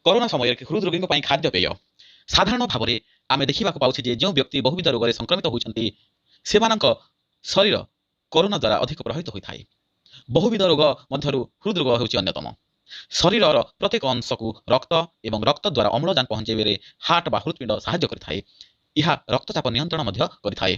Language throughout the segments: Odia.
କରୋନା ସମୟରେ ହୃଦରୋଗୀଙ୍କ ପାଇଁ ଖାଦ୍ୟପେୟ ସାଧାରଣ ଭାବରେ ଆମେ ଦେଖିବାକୁ ପାଉଛେ ଯେ ଯେଉଁ ବ୍ୟକ୍ତି ବହୁବିଧ ରୋଗରେ ସଂକ୍ରମିତ ହୋଇଛନ୍ତି ସେମାନଙ୍କ ଶରୀର କରୋନା ଦ୍ୱାରା ଅଧିକ ପ୍ରଭାବିତ ହୋଇଥାଏ। ବହୁବିଧ ରୋଗ ମଧ୍ୟରୁ ହୃଦରୋଗ ହେଉଛି ଅନ୍ୟତମ। ଶରୀରର ପ୍ରତ୍ୟେକ ଅଂଶକୁ ରକ୍ତ ଏବଂ ରକ୍ତ ଦ୍ୱାରା ଅମ୍ଳଜାନ ପହଞ୍ଚାଇବାରେ ହାର୍ଟ ବା ହୃତ୍ପିଣ୍ଡ ସାହାଯ୍ୟ କରିଥାଏ। ଏହା ରକ୍ତଚାପ ନିୟନ୍ତ୍ରଣ ମଧ୍ୟ କରିଥାଏ।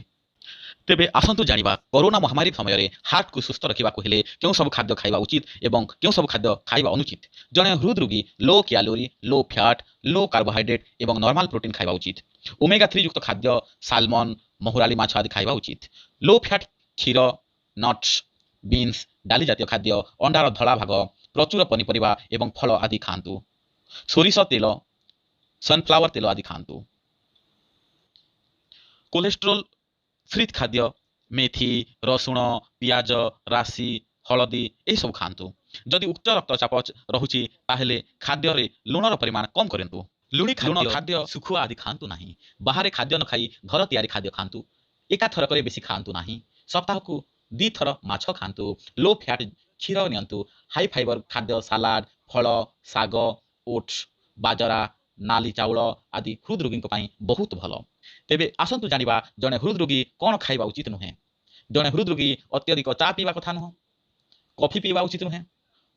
ତେବେ ଆସନ୍ତୁ ଜାଣିବା କରୋନା ମହାମାରୀ ସମୟରେ ହାର୍ଟକୁ ସୁସ୍ଥ ରଖିବାକୁ ହେଲେ କେଉଁ ସବୁ ଖାଦ୍ୟ ଖାଇବା ଉଚିତ ଏବଂ କେଉଁ ସବୁ ଖାଦ୍ୟ ଖାଇବା ଅନୁଚିତ। ଜଣେ ହୃଦରୋଗୀ ଲୋ କ୍ୟାଲୋରି, ଲୋ ଫ୍ୟାଟ୍, ଲୋ କାର୍ବୋହାଇଡ୍ରେଟ୍ ଏବଂ ନର୍ମାଲ ପ୍ରୋଟିନ୍ ଖାଇବା ଉଚିତ। ଓମେଗା 3 ଯୁକ୍ତ ଖାଦ୍ୟ ସାଲମନ୍, ମହୁରାଳି ମାଛ ଆଦି ଖାଇବା ଉଚିତ। ଲୋ ଫ୍ୟାଟ୍ କ୍ଷୀର, ନଟ୍ସ, ବିନ୍ସ, ଡାଲି ଜାତୀୟ ଖାଦ୍ୟ, ଅଣ୍ଡାର ଧଳା ଭାଗ, ପ୍ରଚୁର ପନିପରିବା ଏବଂ ଫଳ ଆଦି ଖାଆନ୍ତୁ। ସୋରିଷ ତେଲ, ସନଫ୍ଲାୱାର ତେଲ ଆଦି ଖାଆନ୍ତୁ। କୋଲେଷ୍ଟ୍ରୋଲ ଫ୍ରି ଖାଦ୍ୟ ମେଥି, ରସୁଣ, ପିଆଜ, ରାଶି, ହଳଦୀ ଏହିସବୁ ଖାଆନ୍ତୁ। ଯଦି ଉଚ୍ଚ ରକ୍ତଚାପ ରହୁଛି ତାହେଲେ ଖାଦ୍ୟରେ ଲୁଣର ପରିମାଣ କମ୍ କରନ୍ତୁ। ଲୁଣ ଖାଦ୍ୟ ଶୁଖୁଆ ଆଦି ଖାଆନ୍ତୁ ନାହିଁ। ବାହାରେ ଖାଦ୍ୟ ନ ଖାଇ ଘର ତିଆରି ଖାଦ୍ୟ ଖାଆନ୍ତୁ। ଏକାଥରକରେ ବେଶୀ ଖାଆନ୍ତୁ ନାହିଁ। ସପ୍ତାହକୁ 2 ଥର ମାଛ ଖାଆନ୍ତୁ। ଲୋ ଫ୍ୟାଟ୍ କ୍ଷୀର ନିଅନ୍ତୁ। ହାଇ ଫାଇବର ଖାଦ୍ୟ ସାଲାଡ, ଫଳ, ଶାଗ, ଓଟ୍ସ, ବାଜରା, ନାଲି ଚାଉଳ ଆଦି ହୃଦରୋଗୀଙ୍କ ପାଇଁ ବହୁତ ଭଲ। ତେବେ ଆସନ୍ତୁ ଜାଣିବା ଜଣେ ହୃଦରୋଗୀ କ'ଣ ଖାଇବା ଉଚିତ ନୁହେଁ। ଜଣେ ହୃଦରୋଗୀ ଅତ୍ୟଧିକ ଚା ପିଇବା କଥା ନୁହଁ। କଫି ପିଇବା ଉଚିତ ନୁହେଁ।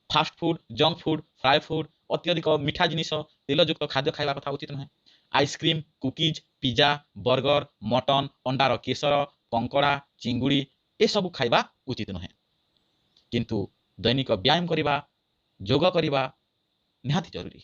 Fast food, junk food, fry food, ଅତ୍ୟଧିକ ମିଠା ଜିନିଷ, ତେଲଯୁକ୍ତ ଖାଦ୍ୟ ଖାଇବା କଥା ଉଚିତ ନୁହେଁ। ଆଇସ୍କ୍ରିମ୍, କୁକିଜ, ପିଜା, ବର୍ଗର, ମଟନ, ଅଣ୍ଡାର କେଶର, କଙ୍କଡ଼ା, ଚିଙ୍ଗୁଡ଼ି ଏସବୁ ଖାଇବା ଉଚିତ ନୁହେଁ। କିନ୍ତୁ ଦୈନିକ ବ୍ୟାୟାମ କରିବା, ଯୋଗ କରିବା ନିହାତି ଜରୁରୀ।